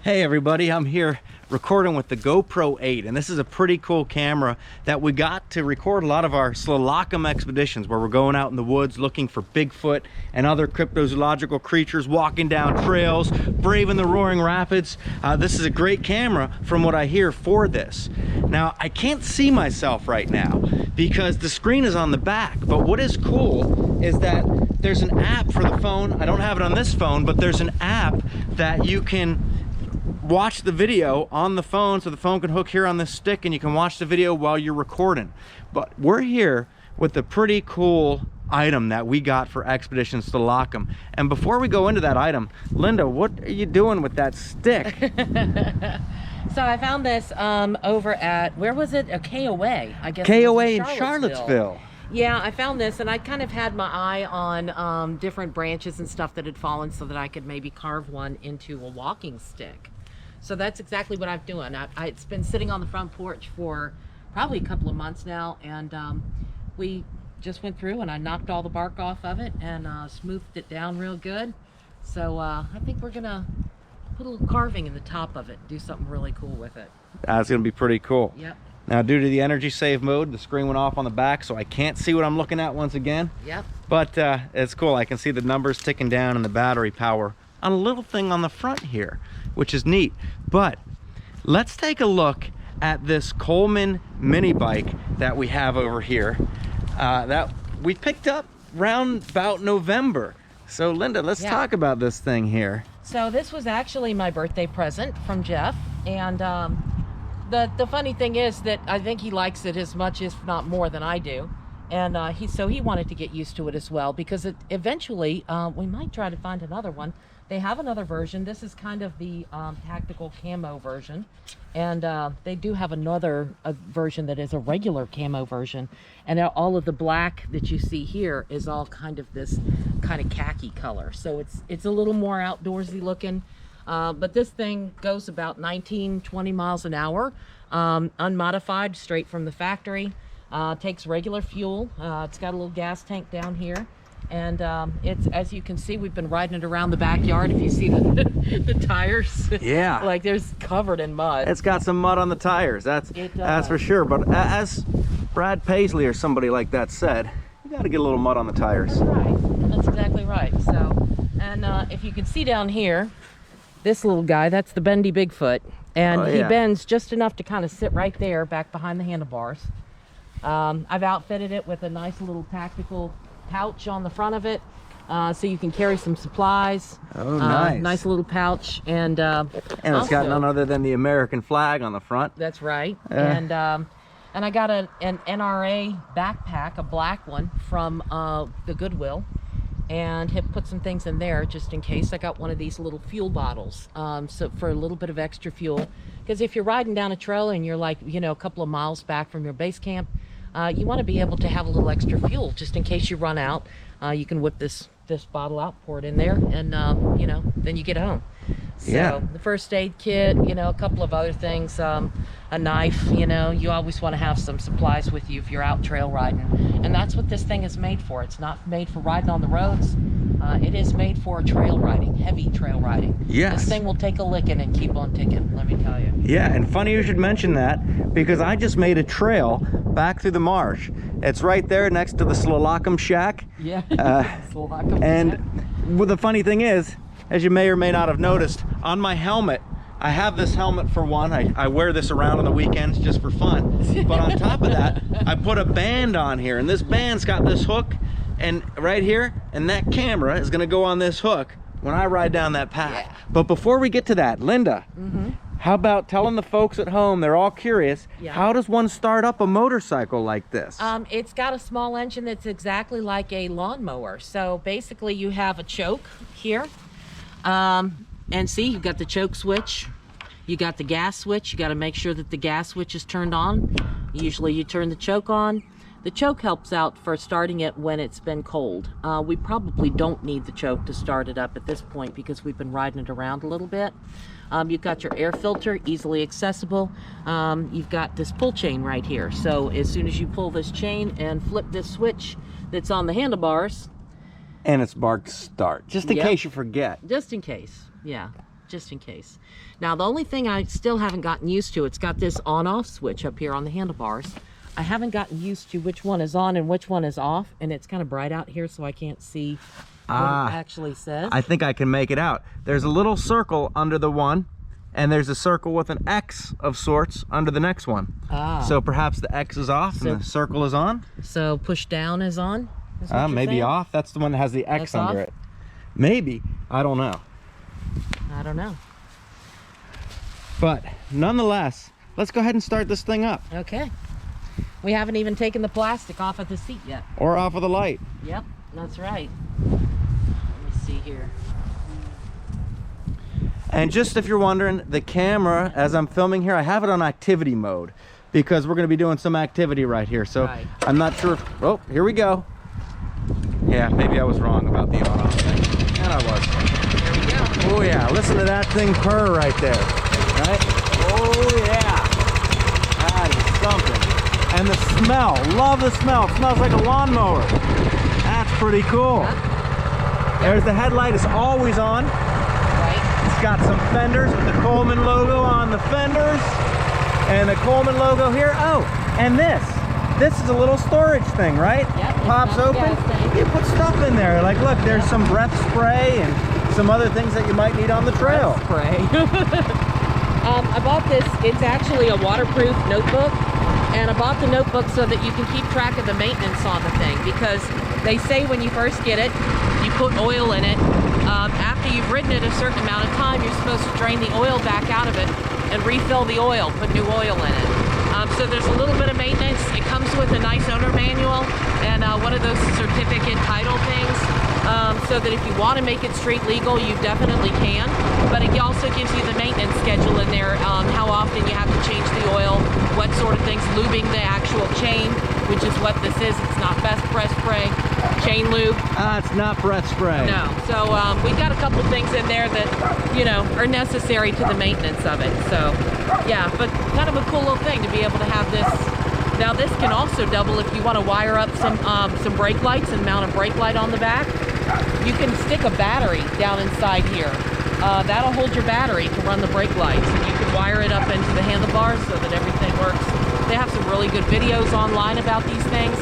Hey everybody, I'm here recording with the GoPro 8, and this is a pretty cool camera that we got to record a lot of our Slalakum expeditions where we're going out in the woods looking for Bigfoot and other cryptozoological creatures, walking down trails, braving the roaring rapids. This is a great camera from what I hear for this. Now, I can't see myself right now because the screen is on the back, but what is cool is that there's an app for the phone. I don't have it on this phone, but there's an app that you can watch the video on the phone, so the phone can hook here on this stick and you can watch the video while you're recording. But we're here with a pretty cool item that we got for Expedition Slalakum. And before we go into that item, Linda, what are you doing with that stick? So I found this over at, where was it? A KOA, I guess. KOA in Charlottesville. Yeah, I found this and I kind of had my eye on different branches and stuff that had fallen so that I could maybe carve one into a walking stick. So that's exactly what I'm doing. It's been sitting on the front porch for probably a couple of months now, and we just went through and I knocked all the bark off of it and smoothed it down real good. So I think we're gonna put a little carving in the top of it, do something really cool with it. That's gonna be pretty cool. Yep. Now, due to the energy save mode, the screen went off on the back, so I can't see what I'm looking at once again. Yep. But it's cool. I can see the numbers ticking down and the battery power on a little thing on the front here, which is neat. But let's take a look at this Coleman mini bike that we have over here that we picked up round about November. So Linda, let's talk about this thing here. So this was actually my birthday present from Jeff, and the funny thing is that I think he likes it as much, if not more, than I do. And he wanted to get used to it as well, because eventually we might try to find another one. They have another version. This is kind of the tactical camo version, and they do have another version that is a regular camo version, and all of the black that you see here is all kind of this kind of khaki color, so it's a little more outdoorsy looking. But this thing goes about 19-20 miles an hour, unmodified, straight from the factory. Takes regular fuel. It's got a little gas tank down here, and it's, as you can see, we've been riding it around the backyard. If you see the tires, yeah, like there's covered in mud. It's got some mud on the tires, that's for sure. But as Brad Paisley or somebody like that said, you got to get a little mud on the tires. That's right. That's exactly right. So, and if you can see down here, this little guy, that's the bendy Bigfoot, and he bends just enough to kind of sit right there back behind the handlebars. I've outfitted it with a nice little tactical pouch on the front of it, so you can carry some supplies. Oh, nice. Nice little pouch, and it's also got none other than the American flag on the front. That's right. And I got an NRA backpack, a black one, from the Goodwill, and have put some things in there just in case. I got one of these little fuel bottles, so for a little bit of extra fuel, because if you're riding down a trail and you're like, you know, a couple of miles back from your base camp, you want to be able to have a little extra fuel just in case you run out. You can whip this bottle out, pour it in there, and you know, then you get home. So the first aid kit, you know, a couple of other things, a knife, you know, you always want to have some supplies with you if you're out trail riding. And that's what this thing is made for. It's not made for riding on the roads. It is made for trail riding, heavy trail riding. Yes. This thing will take a licking and keep on ticking, let me tell you. Yeah, and funny you should mention that, because I just made a trail back through the marsh. It's right there next to the Slalakum shack. Yeah, Slalakum and shack. Well, the funny thing is, as you may or may not have noticed, on my helmet, I have this helmet for one. I wear this around on the weekends just for fun. But on top of that, I put a band on here, and this band's got this hook and right here, and that camera is gonna go on this hook when I ride down that path. Yeah. But before we get to that, Linda, how about telling the folks at home, they're all curious, how does one start up a motorcycle like this? It's got a small engine that's exactly like a lawnmower. So basically you have a choke here. And see, you've got the choke switch, you got the gas switch. You got to make sure that the gas switch is turned on. Usually you turn the choke on. The choke helps out for starting it when it's been cold. We probably don't need the choke to start it up at this point because we've been riding it around a little bit. You've got your air filter, easily accessible. You've got this pull chain right here. So as soon as you pull this chain and flip this switch that's on the handlebars, and it's marked start, just in case you forget. Just in case, yeah. just in case. Now, the only thing I still haven't gotten used to, it's got this on-off switch up here on the handlebars. I haven't gotten used to which one is on and which one is off, and it's kind of bright out here, so I can't see what it actually says. I think I can make it out. There's a little circle under the one, and there's a circle with an X of sorts under the next one. So perhaps the X is off and the circle is on. So push down is on? Is what Maybe saying? off. That's the one that has the X That's under off? it. Maybe. I don't know. I don't know. But nonetheless, let's go ahead and start this thing up. Okay. We haven't even taken the plastic off of the seat yet. Or off of the light. Yep, that's right. Let me see here. And just if you're wondering, the camera, as I'm filming here, I have it on activity mode because we're going to be doing some activity right here. So Right. I'm not sure if, oh, here we go. Yeah, maybe I was wrong about the on-off thing. And I was. There we go. Oh yeah, listen to that thing purr right there. Right? Oh yeah. That is something. And the smell, love the smell. It smells like a lawnmower. That's pretty cool. There's the headlight, is always on. Right. It's got some fenders with the Coleman logo on the fenders. And the Coleman logo here. Oh, and this is a little storage thing, right? Yep, it's Pops got open. gas tank. You put stuff in there. Like, look, there's some breath spray and some other things that you might need on the trail. Spray. I bought this. It's actually a waterproof notebook. And I bought the notebook so that you can keep track of the maintenance on the thing, because they say when you first get it, you put oil in it. After you've ridden it a certain amount of time, you're supposed to drain the oil back out of it and refill the oil, put new oil in it. So there's a little bit of maintenance. It comes with a nice owner manual and one of those certificate title things, so that if you want to make it street legal, you definitely can. But it also gives you the maintenance schedule in there, how often you have to change the oil, what sort of things, lubing the actual chain, which is what this is. It's not best breath spray, chain lube. It's not breath spray. No. So we've got a couple things in there that, you know, are necessary to the maintenance of it. So yeah, but kind of a cool little thing to be able to have this. Now this can also double if you want to wire up some brake lights and mount a brake light on the back. You can stick a battery down inside here. That'll hold your battery to run the brake lights. And you can wire it up into the handlebars so that everything works. They have some really good videos online about these things.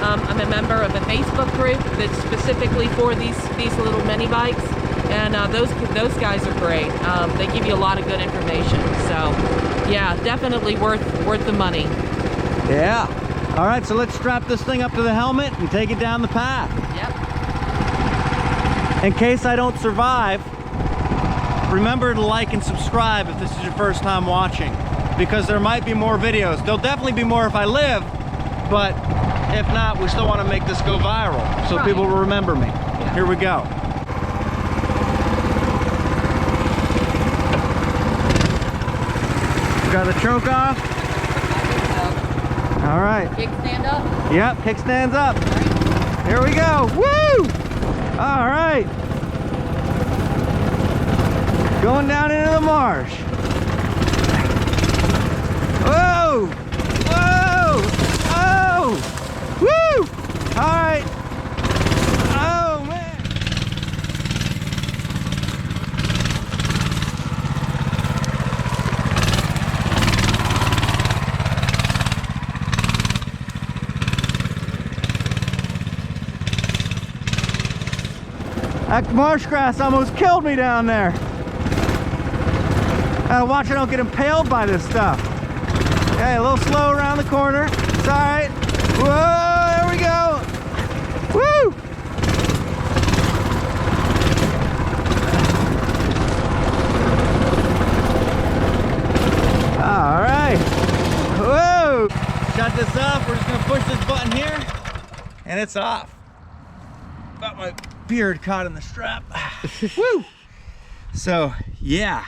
I'm a member of a Facebook group that's specifically for these little mini bikes, and those guys are great. They give you a lot of good information. So yeah, definitely worth the money. Yeah. All right, so let's strap this thing up to the helmet and take it down the path. Yep. In case I don't survive, remember to like and subscribe if this is your first time watching, because there might be more videos. There'll definitely be more if I live, but if not, we still want to make this go viral so Right. people will remember me. Yeah. Here we go. Got the choke off. All right. Kickstand up. Yep, kickstands up. Here we go. Woo! All right. Going down into the marsh. Whoa! Whoa! Oh! Woo! All right. Oh, man. That marsh grass almost killed me down there. Watch I don't get impaled by this stuff. Okay, a little slow around the corner. It's all right. Whoa, there we go. Woo! All right. Whoa! Shut this off. We're just gonna push this button here, and it's off. Got my beard caught in the strap. Woo! So yeah,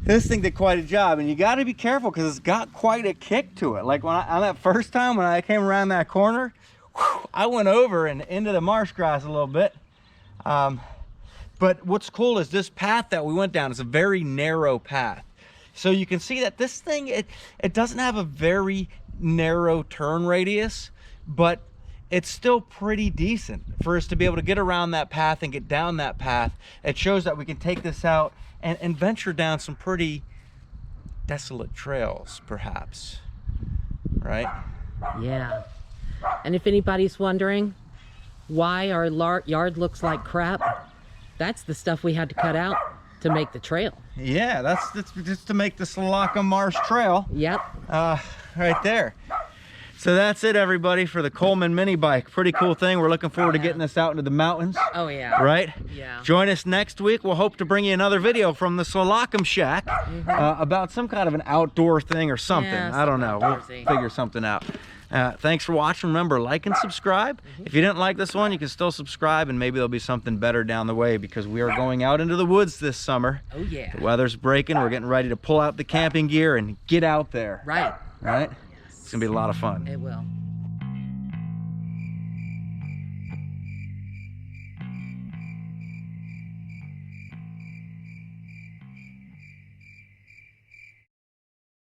this thing did quite a job, and you got to be careful because it's got quite a kick to it. Like on that first time when I came around that corner, whew, I went over and into the marsh grass a little bit. But what's cool is this path that we went down is a very narrow path. So you can see that this thing, it doesn't have a very narrow turn radius, but it's still pretty decent for us to be able to get around that path and get down that path. It shows that we can take this out and venture down some pretty desolate trails, perhaps, right? Yeah. And if anybody's wondering why our yard looks like crap, that's the stuff we had to cut out to make the trail. Yeah, that's just to make the Slalakum Marsh Trail. Yep. Right there. So that's it, everybody, for the Coleman mini bike. Pretty cool thing. We're looking forward to getting this out into the mountains. Oh yeah. Right? Yeah. Join us next week. We'll hope to bring you another video from the Slalakum Shack about some kind of an outdoor thing or something. Yeah, I don't know. We'll outdoorsy. figure something out. Thanks for watching. Remember, like and subscribe. If you didn't like this one, you can still subscribe, and maybe there'll be something better down the way, because we are going out into the woods this summer. Oh yeah. The weather's breaking. We're getting ready to pull out the camping gear and get out there. Right. Right? It's gonna be a lot of fun. It will.